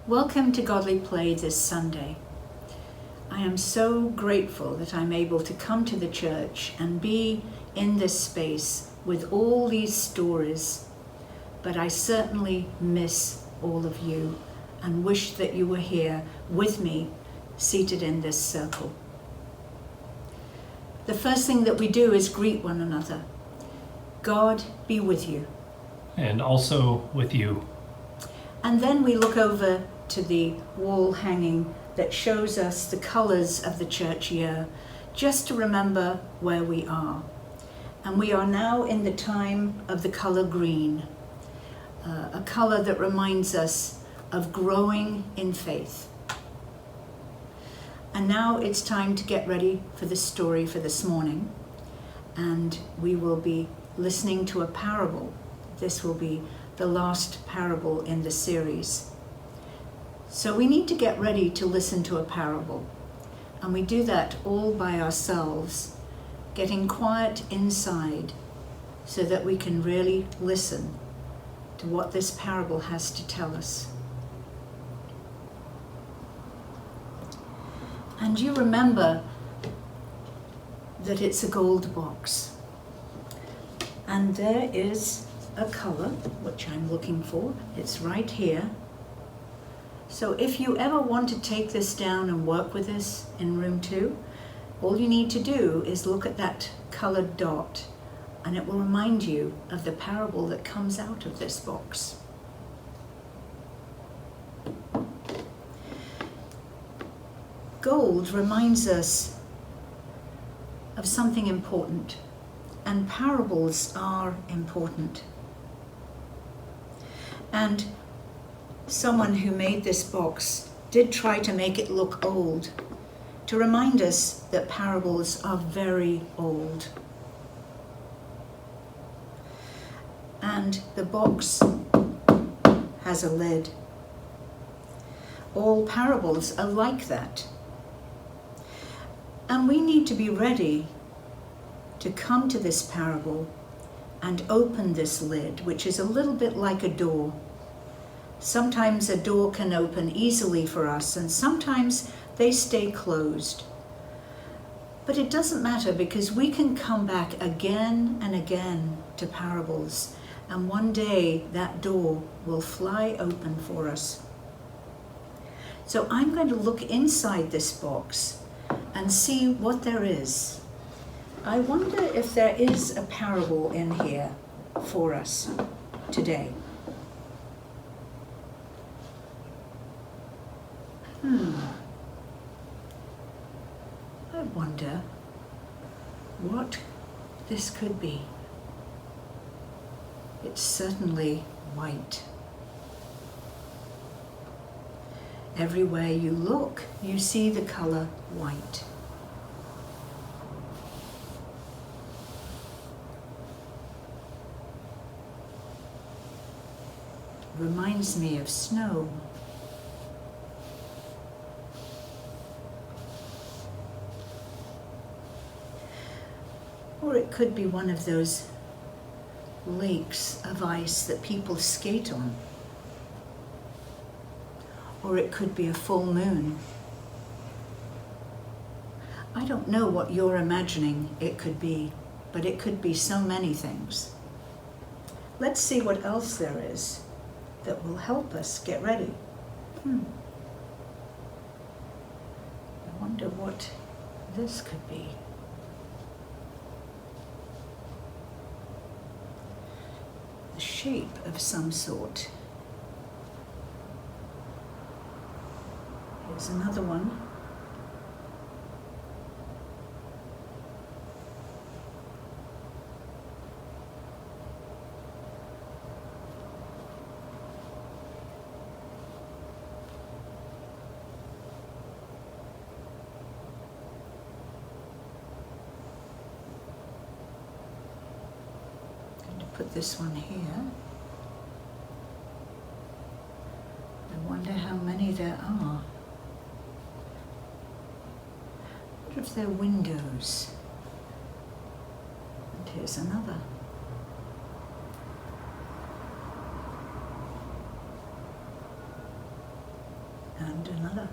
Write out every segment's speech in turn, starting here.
Welcome to Godly Play this Sunday. I am so grateful that I'm able to come to the church and be in this space with all these stories, but I certainly miss all of you and wish that you were here with me, seated in this circle. The first thing that we do is greet one another. God be with you. And also with you. And then we look over to the wall hanging that shows us the colors of the church year, just to remember where we are. And we are now in the time of the color green, a color that reminds us of growing in faith. And now it's time to get ready for the story for this morning. And we will be listening to a parable. This will be the last parable in the series. So we need to get ready to listen to a parable. And we do that all by ourselves, getting quiet inside so that we can really listen to what this parable has to tell us. And you remember that it's a gold box. And there is a color, which I'm looking for. It's right here. So if you ever want to take this down and work with this in room 2, all you need to do is look at that colored dot, and it will remind you of the parable that comes out of this box. Gold reminds us of something important, and parables are important. And someone who made this box did try to make it look old, to remind us that parables are very old. And the box has a lid. All parables are like that. And we need to be ready to come to this parable and open this lid, which is a little bit like a door. Sometimes a door can open easily for us, and sometimes they stay closed. But it doesn't matter, because we can come back again and again to parables, and one day that door will fly open for us. So I'm going to look inside this box and see what there is. I wonder if there is a parable in here for us today. I wonder what this could be. It's certainly white. Everywhere you look, you see the color white. Reminds me of snow. Or it could be one of those lakes of ice that people skate on. Or it could be a full moon. I don't know what you're imagining it could be, but it could be so many things. Let's see what else there is that will help us get ready. I wonder what this could be. The shape of some sort. Here's another one. Put this one here. I wonder how many there are. What if they're windows? And here's another. And another.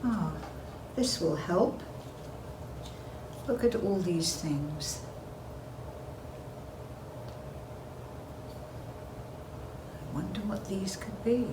Ah, this will help. Look at all these things. I wonder what these could be.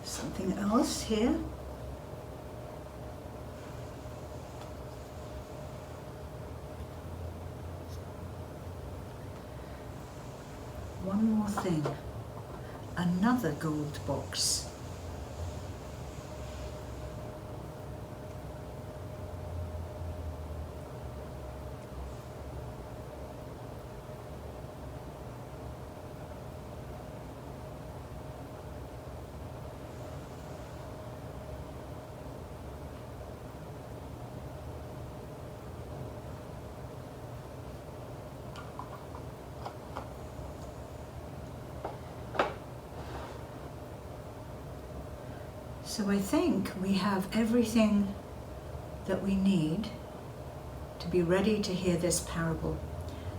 Something else here. One more thing. Another gold box. So I think we have everything that we need to be ready to hear this parable.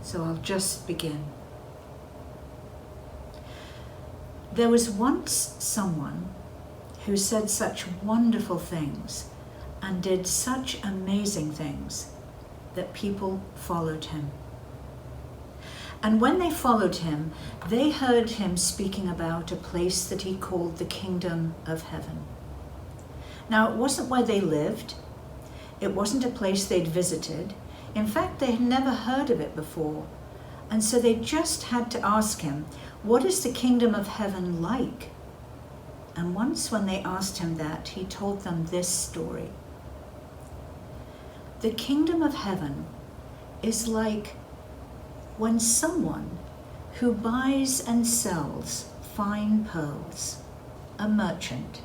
So I'll just begin. There was once someone who said such wonderful things and did such amazing things that people followed him. And when they followed him, they heard him speaking about a place that he called the kingdom of heaven. Now, it wasn't where they lived. It wasn't a place they'd visited. In fact, they had never heard of it before. And so they just had to ask him, what is the kingdom of heaven like? And once when they asked him that, he told them this story. The kingdom of heaven is like when someone who buys and sells fine pearls, a merchant,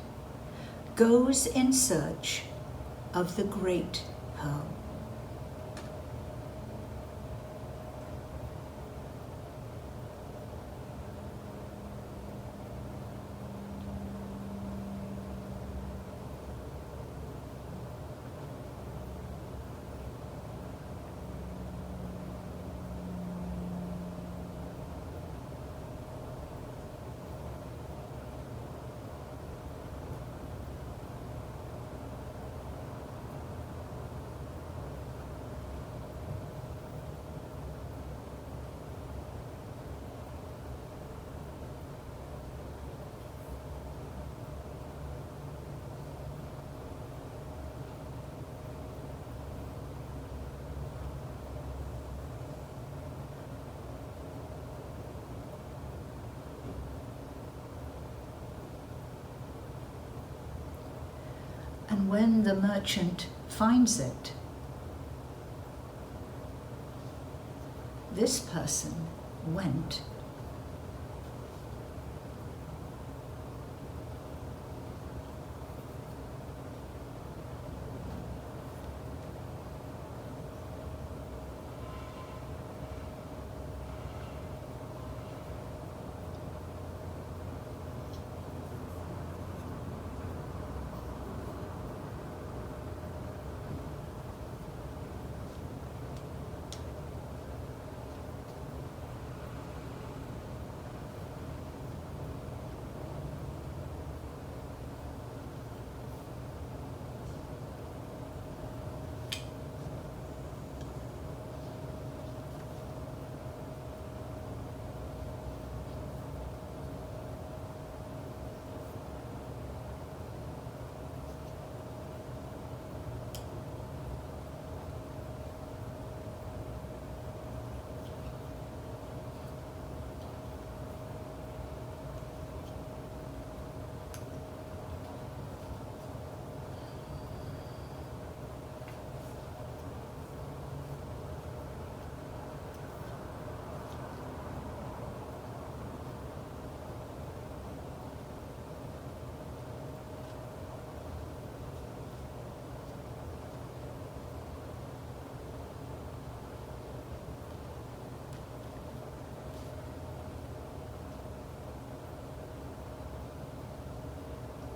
goes in search of the great pearl. And when the merchant finds it, this person went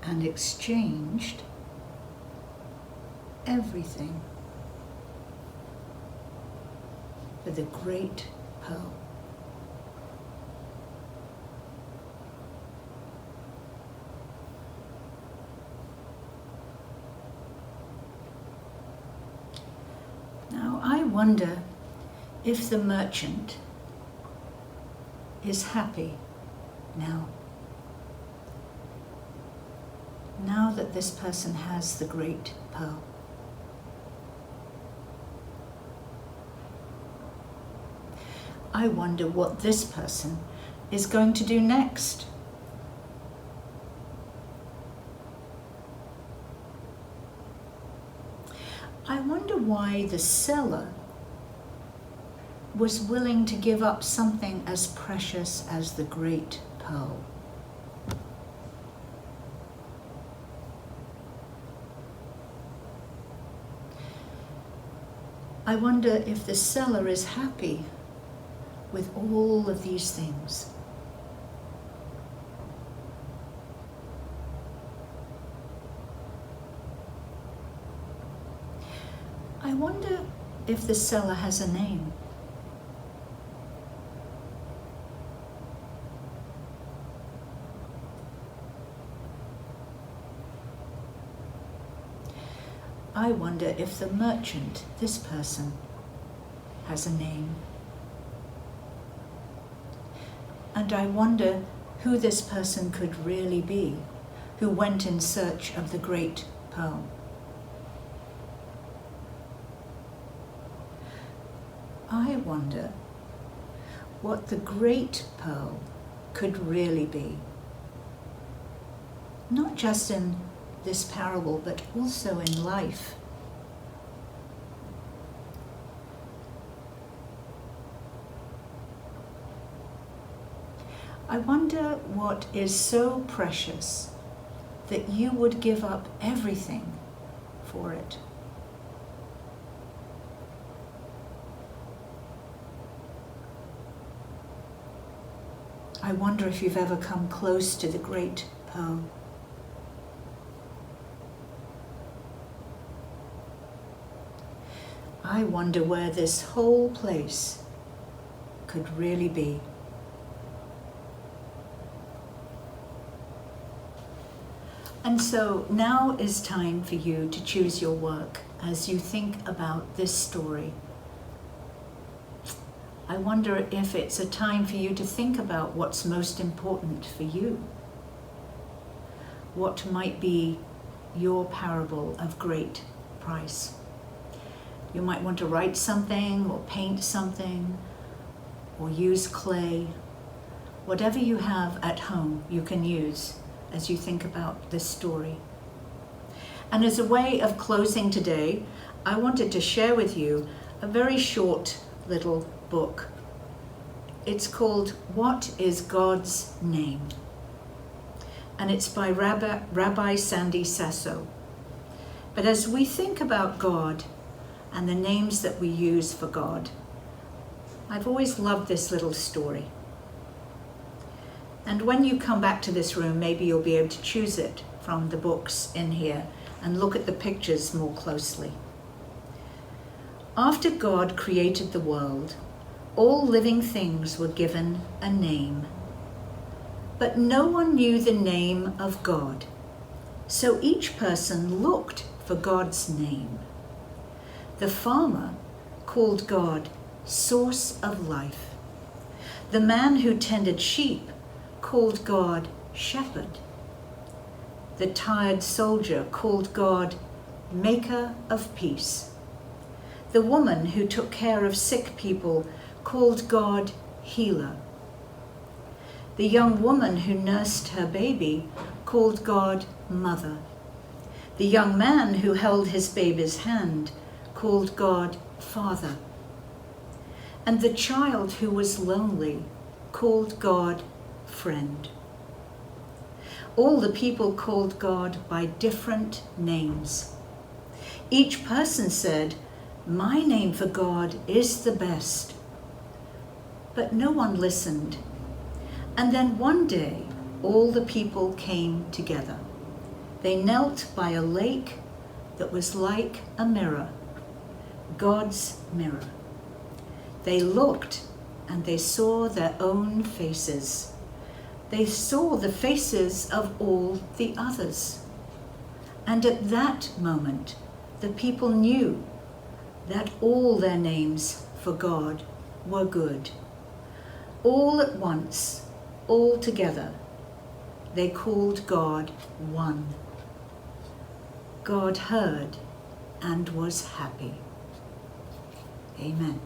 and exchanged everything for the great pearl. Now I wonder if the merchant is happy now that this person has the great pearl. I wonder what this person is going to do next. I wonder why the seller was willing to give up something as precious as the great pearl. I wonder if the seller is happy with all of these things. I wonder if the seller has a name. I wonder if the merchant, this person, has a name. And I wonder who this person could really be, who went in search of the great pearl. I wonder what the great pearl could really be. Not just in this parable, but also in life. I wonder what is so precious that you would give up everything for it. I wonder if you've ever come close to the great pearl. I wonder where this whole place could really be. And so now is time for you to choose your work as you think about this story. I wonder if it's a time for you to think about what's most important for you. What might be your parable of great price? You might want to write something or paint something or use clay. Whatever you have at home, you can use as you think about this story. And as a way of closing today, I wanted to share with you a very short little book. It's called What is God's Name? And it's by Rabbi Sandy Sasso. But as we think about God and the names that we use for God, I've always loved this little story. And when you come back to this room, maybe you'll be able to choose it from the books in here and look at the pictures more closely. After God created the world, all living things were given a name. But no one knew the name of God, so each person looked for God's name. The farmer called God Source of Life. The man who tended sheep called God Shepherd. The tired soldier called God Maker of Peace. The woman who took care of sick people called God Healer. The young woman who nursed her baby called God Mother. The young man who held his baby's hand called God Father. And the child who was lonely called God Friend. All the people called God by different names. Each person said, "My name for God is the best." But no one listened. And then one day, all the people came together. They knelt by a lake that was like a mirror, God's mirror. They looked and they saw their own faces. They saw the faces of all the others. And at that moment, the people knew that all their names for God were good. All at once, all together, they called God one. God heard and was happy. Amen.